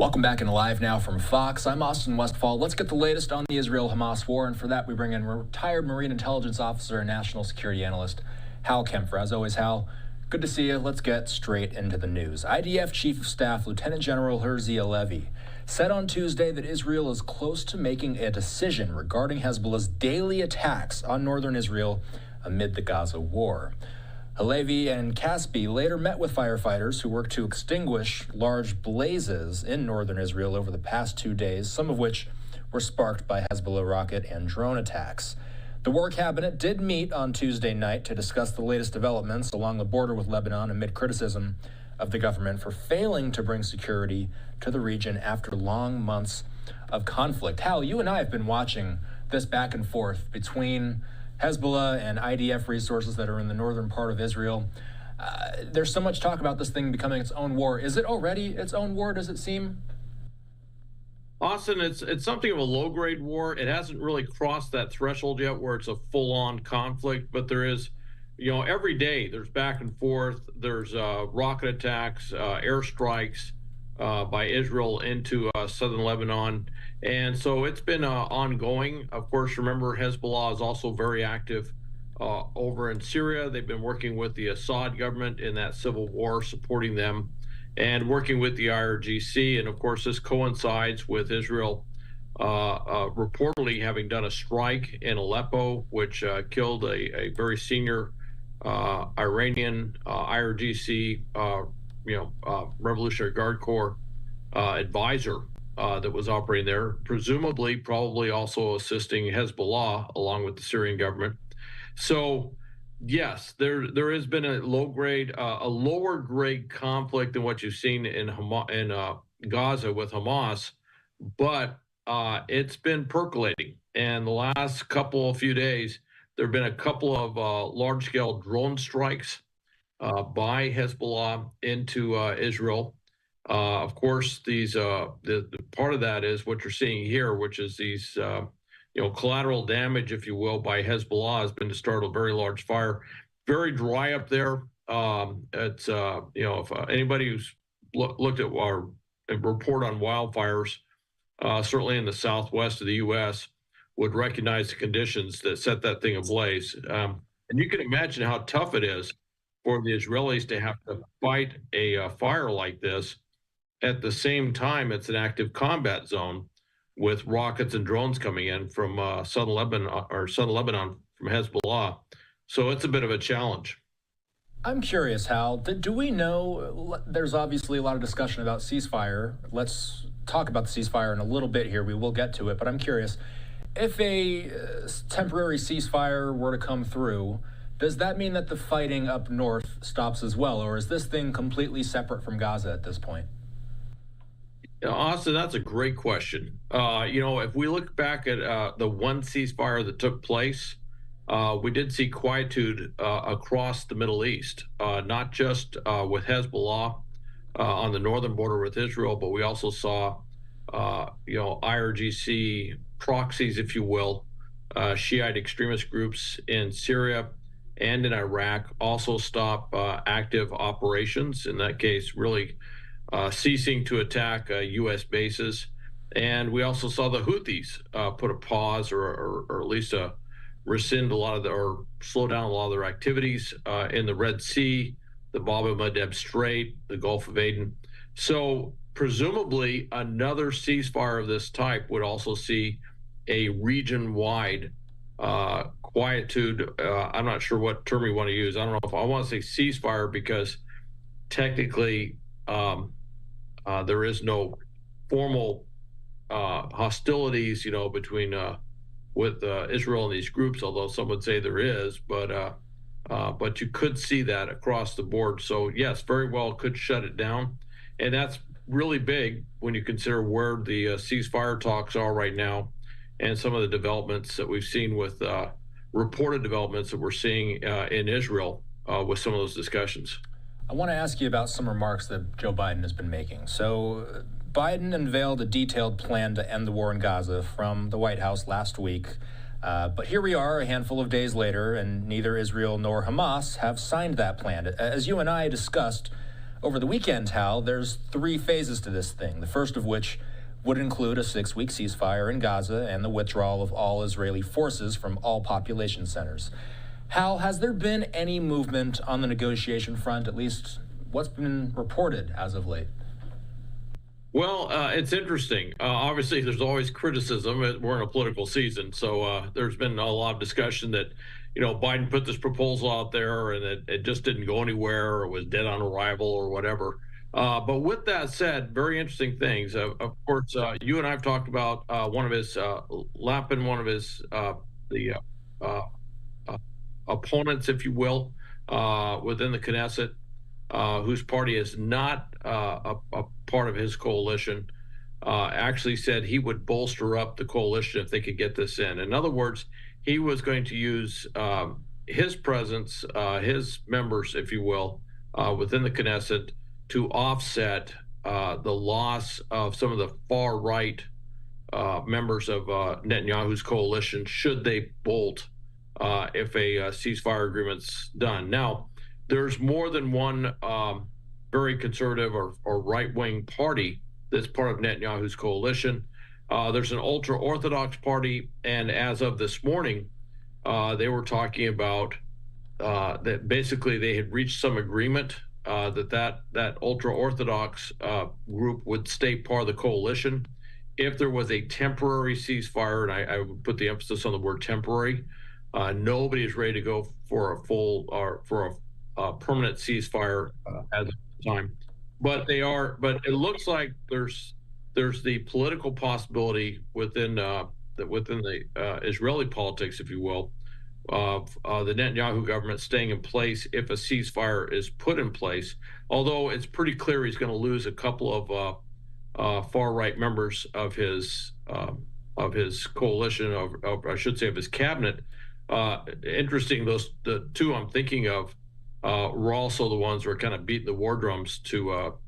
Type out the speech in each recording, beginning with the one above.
Welcome back and live now from Fox. I'm Austin Westfall. Let's get the latest on the Israel-Hamas war, and for that we bring in retired Marine Intelligence Officer and National Security Analyst Hal Kempfer. As always, Hal, good to see you. Let's get straight into the news. IDF Chief of Staff Lieutenant General Herzi Halevi said on Tuesday that Israel is close to making a decision regarding Hezbollah's daily attacks on northern Israel amid the Gaza war. Halevi and Caspi later met with firefighters who worked to extinguish large blazes in northern Israel over the past 2 days, some of which were sparked by Hezbollah rocket and drone attacks. The War Cabinet did meet on Tuesday night to discuss the latest developments along the border with Lebanon amid criticism of the government for failing to bring security to the region after long months of conflict. Hal, you and I have been watching this back and forth between Hezbollah and IDF resources that are in the northern part of Israel. There's so much talk about this thing becoming its own war. Is it already its own war, does it seem? Austin, it's something of a low-grade war. It hasn't really crossed that threshold yet where it's a full-on conflict, but there is, every day there's back and forth. There's rocket attacks, airstrikes by Israel into southern Lebanon. And so it's been ongoing. Of course, remember, Hezbollah is also very active over in Syria. They've been working with the Assad government in that civil war, supporting them, and working with the IRGC. And of course, this coincides with Israel reportedly having done a strike in Aleppo, which killed a very senior Iranian IRGC, Revolutionary Guard Corps advisor that was operating there, presumably probably also assisting Hezbollah along with the Syrian government. So yes, there has been a lower grade conflict than what you've seen in Gaza with Hamas, but it's been percolating. And the last few days, there have been a couple of large scale drone strikes by Hezbollah into Israel. Of course, these the part of that is what you're seeing here, which is these collateral damage, if you will, by Hezbollah has been to start a very large fire. Very dry up there. It's if anybody who's looked at our report on wildfires, certainly in the southwest of the U.S., would recognize the conditions that set that thing ablaze. And you can imagine how tough it is for the Israelis to have to fight a fire like this. At the same time, it's an active combat zone with rockets and drones coming in from southern Lebanon from Hezbollah. So it's a bit of a challenge. I'm curious, Hal, do we know, there's obviously a lot of discussion about ceasefire. Let's talk about the ceasefire in a little bit here. We will get to it, but I'm curious, if a temporary ceasefire were to come through, does that mean that the fighting up north stops as well, or is this thing completely separate from Gaza at this point? Austin, that's a great question. If we look back at the one ceasefire that took place, we did see quietude across the Middle East, not just with Hezbollah on the northern border with Israel, but we also saw, IRGC proxies, if you will, Shiite extremist groups in Syria and in Iraq also stop active operations, in that case, really ceasing to attack U.S. bases. And we also saw the Houthis put a pause or at least rescind or slow down a lot of their activities in the Red Sea, the Bab el-Mandeb Strait, the Gulf of Aden. So presumably another ceasefire of this type would also see a region-wide quietude. I'm not sure what term you want to use. I don't know if I want to say ceasefire because technically there is no formal hostilities, between with Israel and these groups, although some would say there is, but you could see that across the board. So yes, very well could shut it down. And that's really big when you consider where the ceasefire talks are right now and some of the developments that we've seen with reported developments that we're seeing in Israel with some of those discussions. I want to ask you about some remarks that Joe Biden has been making. So Biden unveiled a detailed plan to end the war in Gaza from the White House last week. But here we are a handful of days later, and neither Israel nor Hamas have signed that plan. As you and I discussed Over the weekend, Hal, there's 3 phases to this thing, the first of which would include a 6-week ceasefire in Gaza and the withdrawal of all Israeli forces from all population centers. Hal, has there been any movement on the negotiation front, at least what's been reported as of late? Well, it's interesting. Obviously, there's always criticism. We're in a political season, so there's been a lot of discussion that, Biden put this proposal out there and it just didn't go anywhere, or it was dead on arrival or whatever. But with that said, very interesting things. Of course, you and I have talked about one of his Lapin, one of his opponents, if you will, within the Knesset, whose party is not a part of his coalition, actually said he would bolster up the coalition if they could get this in. In other words, he was going to use his presence, his members, if you will, within the Knesset to offset the loss of some of the far right members of Netanyahu's coalition should they bolt if a ceasefire agreement's done. Now, there's more than one very conservative or right-wing party that's part of Netanyahu's coalition. There's an ultra-Orthodox party, and as of this morning, they were talking about that basically they had reached some agreement that ultra-Orthodox group would stay part of the coalition if there was a temporary ceasefire, and I would put the emphasis on the word temporary. Nobody is ready to go for a full or for a permanent ceasefire at the time, but it looks like there's the political possibility within the Israeli politics, if you will, of the Netanyahu government staying in place if a ceasefire is put in place. Although it's pretty clear he's going to lose a couple of far right members of his coalition, I should say of his cabinet. Interesting, the 2 I'm thinking of were also the ones who are kind of beating the war drums to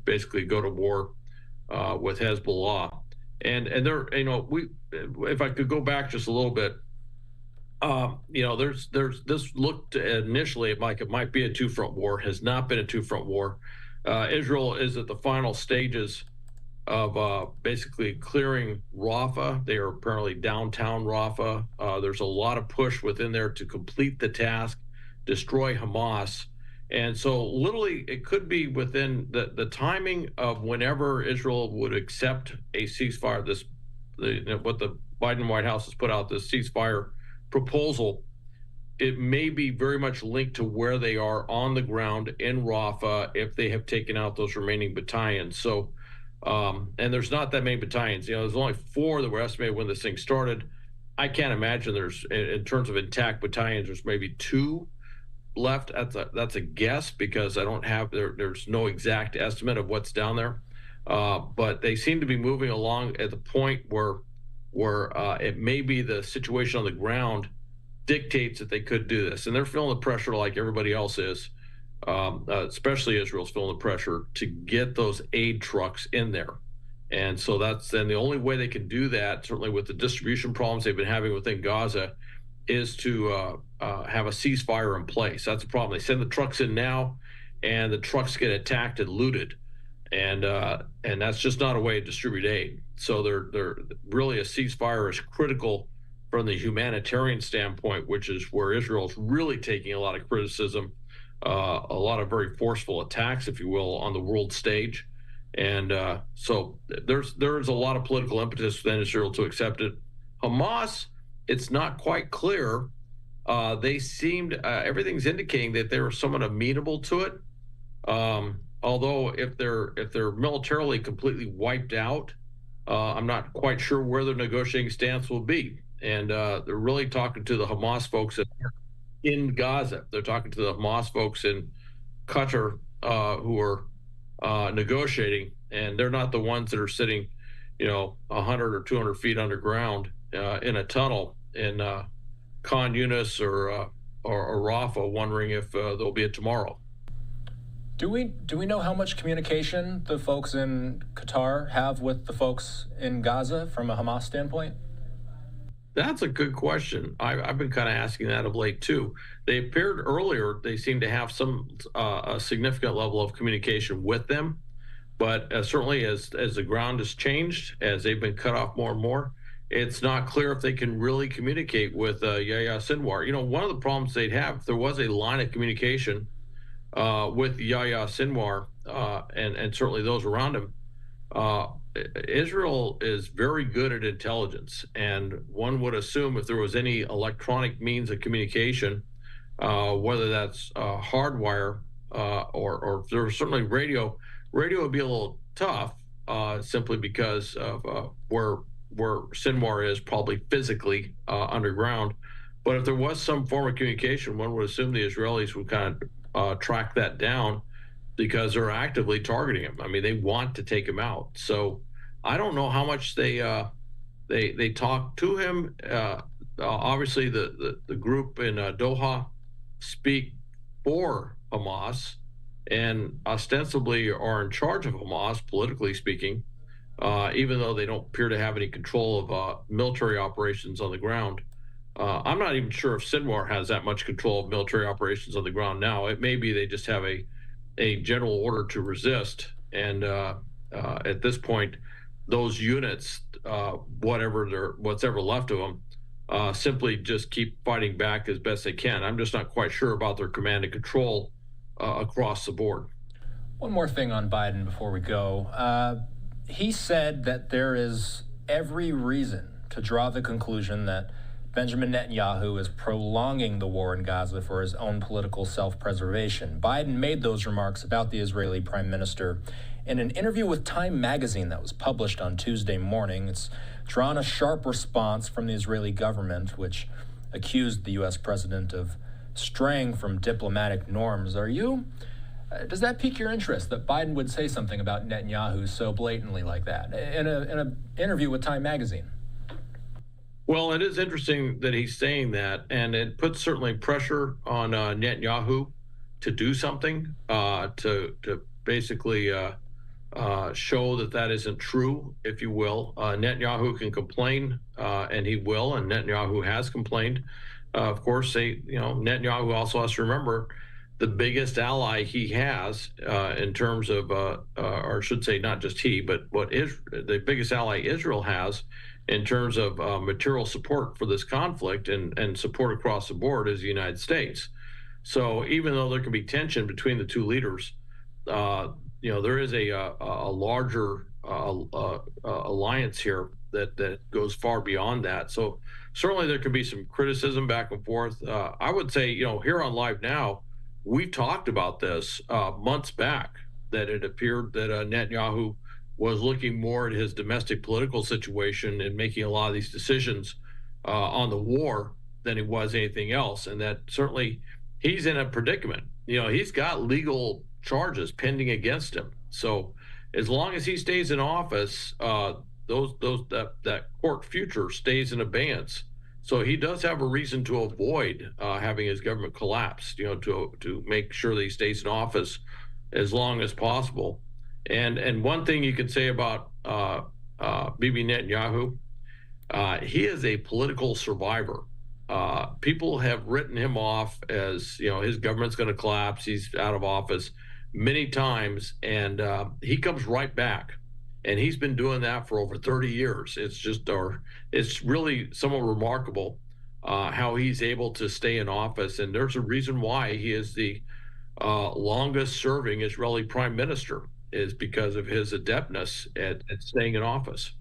basically go to war with Hezbollah, and they're if I could go back just a little bit, there's this looked initially like it might be a 2-front war, has not been a 2-front war. Israel is at the final stages of basically clearing Rafah. They are apparently downtown Rafah. There's a lot of push within there to complete the task, destroy Hamas. And so literally it could be within the timing of whenever Israel would accept a ceasefire, what the Biden White House has put out, this ceasefire proposal, it may be very much linked to where they are on the ground in Rafah if they have taken out those remaining battalions. So, and there's not that many battalions. There's only 4 that were estimated when this thing started. I can't imagine there's, in terms of intact battalions, there's maybe 2 left. That's a guess because I don't have there's no exact estimate of what's down there, but they seem to be moving along at the point where it may be the situation on the ground dictates that they could do this, and they're feeling the pressure like everybody else is, especially Israel's feeling the pressure to get those aid trucks in there. And so that's then the only way they can do that, certainly with the distribution problems they've been having within Gaza, is to have a ceasefire in place. That's the problem. They send the trucks in now, and the trucks get attacked and looted, and that's just not a way to distribute aid. So they're really, a ceasefire is critical from the humanitarian standpoint, which is where Israel's really taking a lot of criticism, a lot of very forceful attacks, if you will, on the world stage. And so there's a lot of political impetus within Israel to accept it. Hamas, it's not quite clear. They seemed, everything's indicating that they were somewhat amenable to it. Although if they're militarily completely wiped out, I'm not quite sure where their negotiating stance will be. And they're really talking to the Hamas folks in Gaza. They're talking to the Hamas folks in Qatar who are negotiating, and they're not the ones that are sitting, 100 or 200 feet underground in a tunnel in Khan Yunis or Rafah, wondering if there'll be a tomorrow. Do we know how much communication the folks in Qatar have with the folks in Gaza from a Hamas standpoint? That's a good question. I've been kind of asking that of late too. They appeared earlier, they seem to have some a significant level of communication with them, but certainly as the ground has changed, as they've been cut off more and more, it's not clear if they can really communicate with Yahya Sinwar. You know, one of the problems they'd have if there was a line of communication with Yahya Sinwar and certainly those around him. Uh, Israel is very good at intelligence, and one would assume if there was any electronic means of communication, whether that's hardwire or there's certainly radio. Radio would be a little tough, simply because of where Sinwar is probably physically underground. But if there was some form of communication, one would assume the Israelis would kind of track that down because they're actively targeting him. I mean, they want to take him out. So I don't know how much they talk to him. Obviously, the group in Doha speak for Hamas and ostensibly are in charge of Hamas, politically speaking, even though they don't appear to have any control of military operations on the ground. I'm not even sure if Sinwar has that much control of military operations on the ground now. It may be they just have a general order to resist, and at this point, those units, what's ever left of them, simply just keep fighting back as best they can. I'm just not quite sure about their command and control across the board. One more thing on Biden before we go. He said that there is every reason to draw the conclusion that Benjamin Netanyahu is prolonging the war in Gaza for his own political self-preservation. Biden made those remarks about the Israeli prime minister in an interview with Time magazine that was published on Tuesday morning. It's drawn a sharp response from the Israeli government, which accused the U.S. president of straying from diplomatic norms. Does that pique your interest that Biden would say something about Netanyahu so blatantly like that in an interview with Time magazine? Well, it is interesting that he's saying that, and it puts certainly pressure on Netanyahu to do something, to basically show that isn't true, if you will. Netanyahu can complain, and he will, and Netanyahu has complained. Of course, Netanyahu also has to remember the biggest ally he has in terms of, or I should say, not just he, but the biggest ally Israel has in terms of material support for this conflict and support across the board is the United States. So even though there can be tension between the two leaders, there is a larger alliance here that goes far beyond that. So certainly there can be some criticism back and forth. I would say, here on Live Now, we talked about this months back, that it appeared that Netanyahu was looking more at his domestic political situation and making a lot of these decisions on the war than he was anything else. And that certainly he's in a predicament. He's got legal charges pending against him. So as long as he stays in office, that court future stays in abeyance. So he does have a reason to avoid having his government collapse, to make sure that he stays in office as long as possible. And one thing you can say about Bibi Netanyahu, he is a political survivor. People have written him off as, his government's going to collapse, he's out of office many times, and he comes right back. And he's been doing that for over 30 years. It's really somewhat remarkable how he's able to stay in office. And there's a reason why he is the longest serving Israeli prime minister, is because of his adeptness at staying in office.